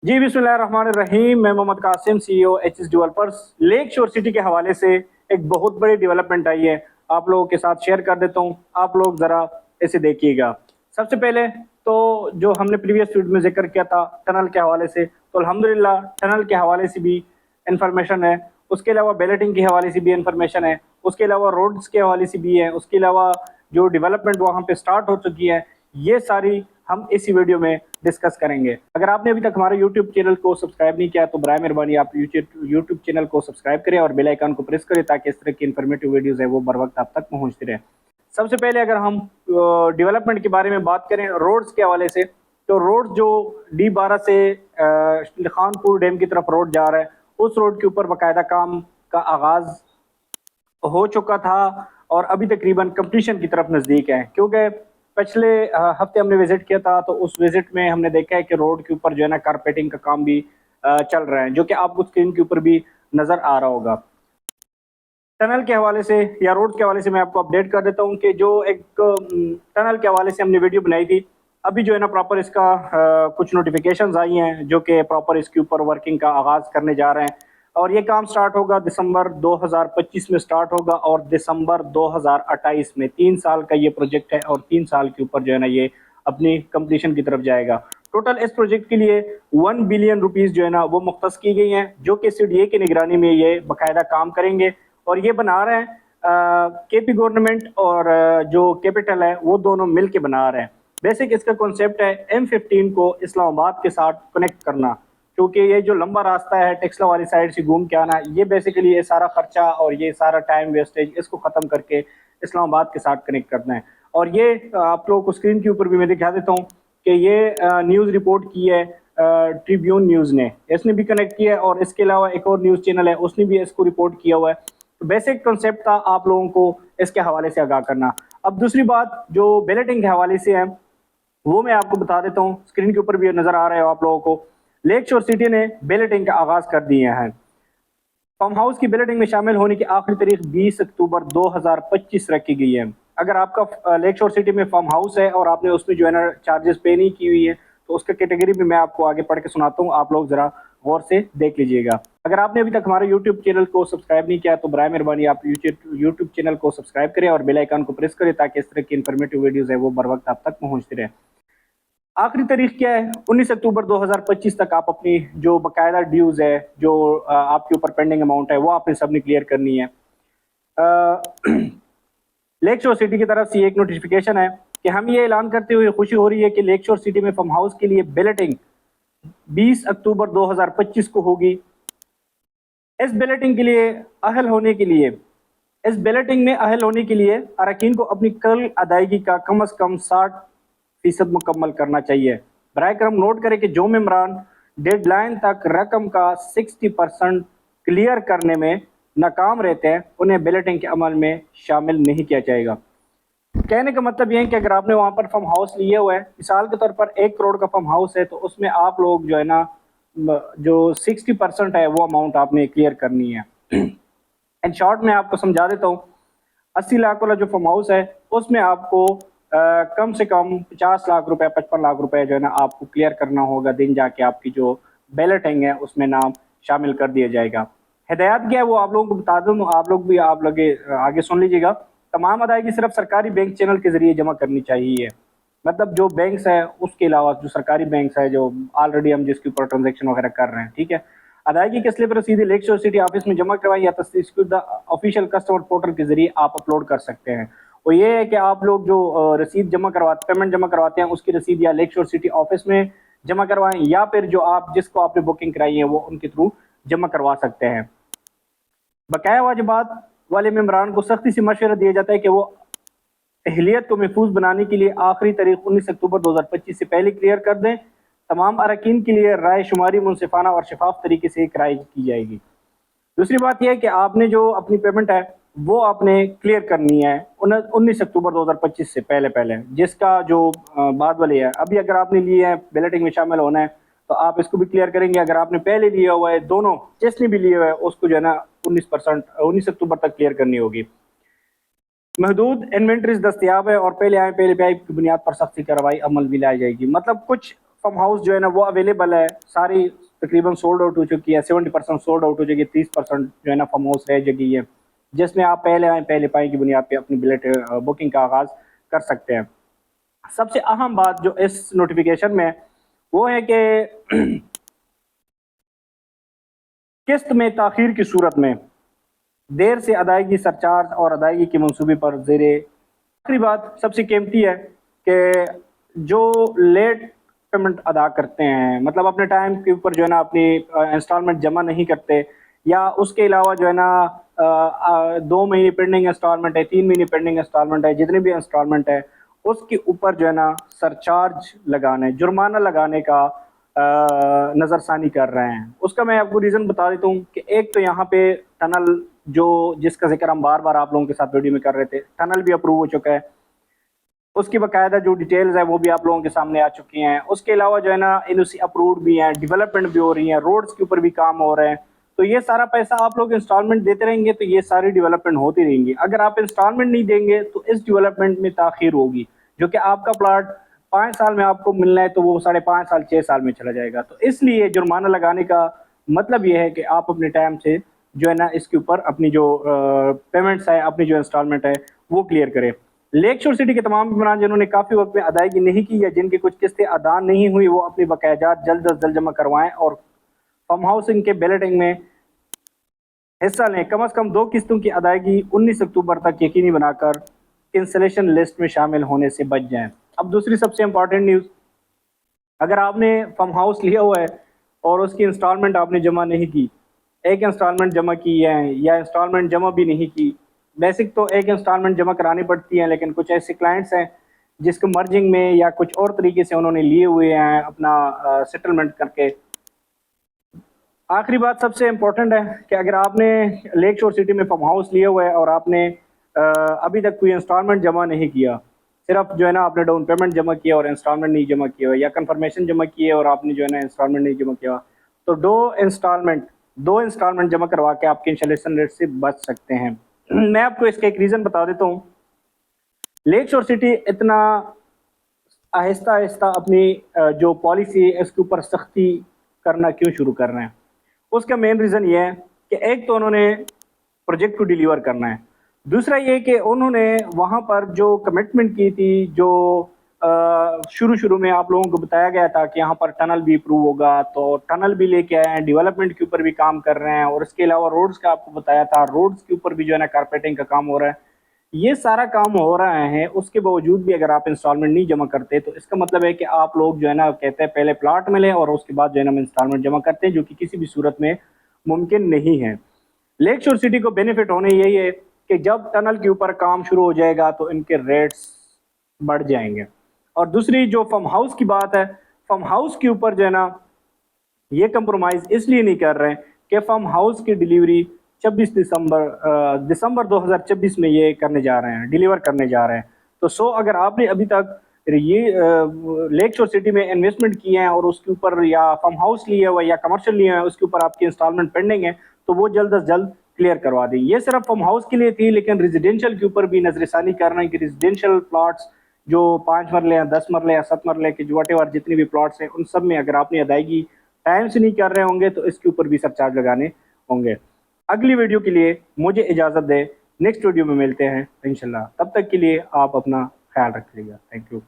جی बिस्मिल्लाहिर्रहमानिर्रहीम। मैं Mohammad Qasim, CEO HS developers. Lake Shore City के हवाले से एक बहुत बड़ी डेवलपमेंट आई है, आप लोगों के साथ शेयर कर देता हूँ। आप लोग ज़रा इसे देखिएगा। सबसे पहले तो जो हमने प्रीवियस वीडियो में जिक्र किया था टनल के हवाले से, तो अल्हम्दुलिल्लाह टनल के हवाले से भी इंफॉर्मेशन है, उसके अलावा बैलेटिंग के हवाले से भी इंफॉर्मेशन है, उसके अलावा रोड्स के हवाले से भी है, उसके अलावा जो डेवलपमेंट वहाँ पे स्टार्ट हो चुकी है, ये सारी हम इसी वीडियो में डिस्कस करेंगे। अगर आपने अभी तक हमारे यूट्यूब चैनल को सब्सक्राइब नहीं किया तो बराए मेहरबानी आप यूट्यूब चैनल को सब्सक्राइब करें और बेल आइकन को प्रेस करें ताकि इस तरह की इन्फॉर्मेटिव वीडियोस है वो बर वक्त आप तक पहुंचती रहे। सबसे पहले अगर हम डेवलपमेंट के बारे में बात करें रोड्स के हवाले से, तो रोड जो D12 से खानपुर डैम की तरफ रोड जा रहा है, उस रोड के ऊपर बाकायदा काम का आगाज़ हो चुका था और अभी तकरीबन कंप्लीशन की तरफ नज़दीक है। क्योंकि पिछले हफ्ते हमने विज़िट किया था, तो उस विज़िट में हमने देखा है कि रोड के ऊपर जो है ना कारपेटिंग का काम भी चल रहा है, जो कि आपको स्क्रीन के ऊपर भी नज़र आ रहा होगा। टनल के हवाले से या रोड के हवाले से मैं आपको अपडेट कर देता हूँ कि जो एक टनल के हवाले से हमने वीडियो बनाई थी, अभी जो है ना प्रॉपर इसका कुछ नोटिफिकेशंस आई हैं जो कि प्रॉपर इसके ऊपर वर्किंग का आगाज़ करने जा रहे हैं और ये काम स्टार्ट होगा दिसंबर 2025 में स्टार्ट होगा और दिसंबर 2028 में। 3 साल का ये प्रोजेक्ट है और 3 साल के ऊपर जो है ना ये अपनी कंप्लीशन की तरफ जाएगा। टोटल इस प्रोजेक्ट के लिए 1 बिलियन रुपीज़ जो है ना वो मुख्तस की गई हैं, जो कि CDA की निगरानी में ये बाकायदा काम करेंगे और ये बना रहे हैं KP गवर्नमेंट और जो कैपिटल है वो दोनों मिल के बना रहे हैं। बेसिक इसका कॉन्सेप्ट है M15 को इस्लामाबाद के साथ कनेक्ट करना, क्योंकि ये जो लंबा रास्ता है टेक्सला वाली साइड से घूम के आना, ये बेसिकली ये सारा खर्चा और ये सारा टाइम वेस्टेज इसको ख़त्म करके इस्लामाबाद के साथ कनेक्ट करना है। और ये आप लोगों को स्क्रीन के ऊपर भी मैं दिखा देता हूँ कि ये न्यूज़ रिपोर्ट की है ट्रिब्यून न्यूज़ ने, इसने भी कनेक्ट किया है और इसके अलावा एक और न्यूज़ चैनल है उसने भी इसको रिपोर्ट किया हुआ है। तो बेसिक कॉन्सेप्ट था आप लोगों को इसके हवाले से आगाह करना। अब दूसरी बात जो बैलेटिंग के हवाले से है वो मैं आपको बता देता हूँ, स्क्रीन के ऊपर भी नज़र आ रहा है आप लोगों को। लेक शोर सिटी ने बैलेटिंग का आगाज़ कर दिए हैं। फार्म हाउस की बैलेटिंग में शामिल होने की आखिरी तारीख 20 अक्टूबर 2025 रखी गई है। अगर आपका लेक शोर सिटी में फार्म हाउस है और आपने उसमें जो है ना चार्जेस पे नहीं की हुई है, तो उसका कैटेगरी भी मैं आपको आगे पढ़ के सुनाता हूँ, आप लोग ज़रा गौर से देख लीजिएगा। अगर आपने अभी तक हमारे यूट्यूब चैनल को सब्सक्राइब नहीं किया तो बराए मेहरबानी आप यूट्यूब चैनल को सब्सक्राइब करें और बेल आइकन को प्रेस करें ताकि इस तरह की इन्फॉर्मेटिव वीडियोज़ है वो बर वक्त आप तक पहुँचती रहे। आखिरी तारीख क्या है? 19 अक्टूबर 2025 तक आप अपनी जो बकायदा ड्यूज़ है, जो आपके ऊपर पेंडिंग अमाउंट है, वो आपने सबने क्लियर करनी है। लेक शोर सिटी की तरफ से एक नोटिफिकेशन है कि हम ये ऐलान करते हुए खुशी हो रही है कि लेक शोर सिटी में फार्म हाउस के लिए बैलेटिंग 20 अक्टूबर 2025 को होगी। इस बैलेटिंग के लिए अहल होने के लिए इस बैलेटिंग में अहल होने के लिए अरकान को अपनी कल अदायगी का कम अज़ कम 60% मुकम्मल करना चाहिए। बराए करम नोट करें कि जो मेम्बरान डेडलाइन तक रकम का 60% क्लियर करने में नाकाम रहते हैं उन्हें बैलेटिंग के अमल में शामिल नहीं किया जाएगा। कहने का मतलब ये है कि अगर आपने वहाँ पर फार्म हाउस लिए हुआ है, मिसाल के तौर पर 1 करोड़ का फार्म हाउस है, तो उसमें आप लोग जो है ना जो 60% है वो अमाउंट आपने क्लियर करनी है। इन शॉर्ट में आपको समझा देता हूँ, 80 लाख वाला जो फार्म हाउस है उसमें आपको कम से कम 50 लाख रुपए 55 लाख रुपए जो है ना आपको क्लियर करना होगा, दिन जाके आपकी जो बैलेटिंग है उसमें नाम शामिल कर दिया जाएगा। हिदायत क्या है वो आप लोगों को बता दूँ, आप लोग भी आप लोग आगे सुन लीजिएगा। तमाम अदायगी सिर्फ सरकारी बैंक चैनल के ज़रिए जमा करनी चाहिए, मतलब जो बैंक्स है उसके अलावा जो सरकारी बैंक्स है जो ऑलरेडी हम जिसके ऊपर ट्रांजेक्शन वगैरह कर रहे हैं, ठीक है। अदायगी के स्लिप रसीद लेक शोर सिटी ऑफिस में जमा करवाएं या तस्दीक ऑफिशियल कस्टमर पोर्टल के जरिए आप अपलोड कर सकते हैं। वो ये है कि आप लोग जो रसीद जमा करवाते पेमेंट जमा करवाते हैं उसकी रसीद या लेक शोर सिटी ऑफिस में जमा करवाएं या फिर जो आप जिसको आपने बुकिंग कराई है वो उनके थ्रू जमा करवा सकते हैं। बकाया वाजिबात वाले मेम्बरान को सख्ती से मशवरा दिया जाता है कि वो अहलियत को महफूज बनाने के लिए आखिरी तारीख 19 अक्टूबर 2025 से पहले क्लियर कर दें। तमाम अरकान के लिए राय शुमारी मुनसिफाना और शफाफ तरीके से कराई की जाएगी। दूसरी बात यह है कि आपने जो अपनी पेमेंट है वो आपने क्लियर करनी है 19 अक्टूबर 2025 से पहले जिसका जो बाद वाले है। अभी अगर आपने लिए है बैलेटिंग में शामिल होना है तो आप इसको भी क्लियर करेंगे। अगर आपने पहले लिया हुआ है, दोनों जिसने भी लिए हुआ है उसको जो है ना 19 अक्टूबर तक क्लियर करनी होगी। महदूद इन्वेंट्रीज दस्तियाब है और पहले आए पहले पे की बुनियाद पर सख्ती कार्रवाई अमल भी लाई जाएगी। मतलब कुछ فارم ہاؤس جو ہے نا وہ اویلیبل ہے، ساری تقریباً سولڈ آؤٹ ہو چکی ہے، 70% سولڈ آؤٹ ہو چکی ہے، 30% جو ہے نا فارم ہاؤس رہ چکی ہے، جس میں آپ پہلے آئیں پہلے پائیں کی بنیاد پہ اپنی بلیٹ بکنگ کا آغاز کر سکتے ہیں۔ سب سے اہم بات جو اس نوٹیفیکیشن میں وہ ہے کہ قسط میں تاخیر کی صورت میں دیر سے ادائیگی سرچارج اور ادائیگی کے منصوبے پر زیر آخری بات سب سے قیمتی ہے کہ جو لیٹ پیمنٹ ادا کرتے ہیں، مطلب اپنے ٹائم کے اوپر جو ہے نا اپنی انسٹالمنٹ جمع نہیں کرتے، یا اس کے علاوہ جو ہے نا 2 مہینے پینڈنگ انسٹالمنٹ ہے، 3 مہینے پینڈنگ انسٹالمنٹ ہے، جتنی بھی انسٹالمنٹ ہے اس کے اوپر جو ہے نا سرچارج لگانے، جرمانہ لگانے کا نظر ثانی کر رہے ہیں۔ اس کا میں آپ کو ریزن بتا دیتا ہوں کہ ایک تو یہاں پہ ٹنل جس کا ذکر ہم بار بار آپ لوگوں کے ساتھ ویڈیو میں کر رہے تھے، ٹنل بھی اپروو ہو چکا ہے، اس کی باقاعدہ جو ڈیٹیلز ہیں وہ بھی آپ لوگوں کے سامنے آ چکی ہیں۔ اس کے علاوہ جو ہے نا این او سی اپرووڈ بھی ہیں، ڈیولپمنٹ بھی ہو رہی ہیں، روڈز کے اوپر بھی کام ہو رہے ہیں، تو یہ سارا پیسہ آپ لوگ انسٹالمنٹ دیتے رہیں گے تو یہ ساری ڈیولپمنٹ ہوتی رہیں گی۔ اگر آپ انسٹالمنٹ نہیں دیں گے تو اس ڈیولپمنٹ میں تاخیر ہوگی، جو کہ آپ کا پلاٹ 5 سال میں آپ کو ملنا ہے تو وہ 5.5 سال 6 سال میں چلا جائے گا۔ تو اس لیے جرمانہ لگانے کا مطلب یہ ہے کہ آپ اپنے ٹائم سے جو ہے نا اس کے اوپر اپنی جو پیمنٹس ہے، اپنی جو انسٹالمنٹ ہے وہ کلیئر کریں۔ لیک شور سٹی کے تمام ممبران جنہوں نے کافی وقت میں ادائیگی نہیں کی یا جن کی کچھ قسطیں ادا نہیں ہوئی، وہ اپنی بقایاجات جلد از جلد جمع کروائیں اور فارم ہاؤسنگ کے بیلٹنگ میں حصہ لیں۔ کم از کم 2 قسطوں کی ادائیگی 19 اکتوبر تک یقینی بنا کر کینسلیشن لسٹ میں شامل ہونے سے بچ جائیں۔ اب دوسری سب سے امپورٹنٹ نیوز، اگر آپ نے فارم ہاؤس لیا ہوا ہے اور اس کی انسٹالمنٹ آپ نے جمع نہیں کی، ایک انسٹالمنٹ جمع کی ہے یا انسٹالمنٹ جمع بھی نہیں کی، بیسک تو ایک انسٹالمنٹ جمع کرانی پڑتی ہے، لیکن کچھ ایسے کلائنٹس ہیں جس کو مرجنگ میں یا کچھ اور طریقے سے انہوں نے لیے ہوئے ہیں اپنا سیٹلمنٹ کر کے۔ آخری بات سب سے امپورٹنٹ ہے کہ اگر آپ نے لیک شور سٹی میں فارم ہاؤس لیا ہوا ہے اور آپ نے ابھی تک کوئی انسٹالمنٹ جمع نہیں کیا، صرف جو ہے نا آپ نے ڈاؤن پیمنٹ جمع کیا اور انسٹالمنٹ نہیں جمع کیا، یا کنفرمیشن جمع کی ہے اور آپ نے جو ہے نا انسٹالمنٹ نہیں جمع کیا، تو دو انسٹالمنٹ جمع کروا کے آپ کینسلیشن ریٹ سے بچ سکتے ہیں۔ میں آپ کو اس کا ایک ریزن بتا دیتا ہوں۔ لیک شور سٹی اتنا آہستہ آہستہ اپنی جو پالیسی ہے اس کے اوپر سختی کرنا کیوں شروع کر رہے ہیں؟ اس کا مین ریزن یہ ہے کہ ایک تو انہوں نے پروجیکٹ کو ڈیلیور کرنا ہے، دوسرا یہ کہ انہوں نے وہاں پر جو کمٹمنٹ کی تھی، جو شروع میں آپ لوگوں کو بتایا گیا تھا کہ یہاں پر ٹنل بھی اپروو ہوگا، تو ٹنل بھی لے کے آئے ہیں، ڈیولپمنٹ کے اوپر بھی کام کر رہے ہیں، اور اس کے علاوہ روڈز کا آپ کو بتایا تھا، روڈز کے اوپر بھی جو ہے نا کارپیٹنگ کا کام ہو رہا ہے۔ یہ سارا کام ہو رہا ہے، اس کے باوجود بھی اگر آپ انسٹالمنٹ نہیں جمع کرتے تو اس کا مطلب ہے کہ آپ لوگ جو ہے نا کہتے ہیں پہلے پلاٹ ملیں اور اس کے بعد جو ہے نا انسٹالمنٹ جمع کرتے ہیں، جو کہ کسی بھی صورت میں ممکن نہیں ہے۔ لیک شور سٹی کو بینیفٹ ہونے یہی ہے کہ جب ٹنل کے اوپر کام شروع ہو جائے گا تو ان کے ریٹس بڑھ جائیں گے۔ اور دوسری جو فارم ہاؤس کی بات ہے، فارم ہاؤس کے اوپر جو ہے نا یہ کمپرومائز اس لیے نہیں کر رہے کہ فارم ہاؤس کی ڈیلیوری 26 دسمبر 2024 میں یہ کرنے جا رہے ہیں، ڈیلیور کرنے جا رہے ہیں۔ تو اگر آپ نے ابھی تک یہ لیک شور سٹی میں انویسٹمنٹ کیے ہیں اور اس کے اوپر یا فارم ہاؤس لیے ہوا یا کمرشل لیے ہیں، اس کے اوپر آپ کی انسٹالمنٹ پینڈنگ ہے، تو وہ جلد از جلد کلیئر کروا دیں۔ یہ صرف فارم ہاؤس کے لیے تھی، لیکن ریزیڈینشل کے اوپر بھی نظر ثانی کر رہے ہیں کہ ریزیڈینشل پلاٹس جو 5 مرلے ہیں، 10 مرلے ہیں، 7 مرلے کے جو واٹ ایور جتنی بھی پلاٹس ہیں، ان سب میں اگر آپ نے ادائیگی ٹائم سے نہیں کر رہے ہوں گے تو اس کے اوپر بھی سرچارج لگانے ہوں گے۔ اگلی ویڈیو کے لیے مجھے اجازت دے، نیکسٹ ویڈیو میں ملتے ہیں انشاءاللہ، تب تک کے لیے آپ اپنا خیال رکھیے گا۔ Thank you.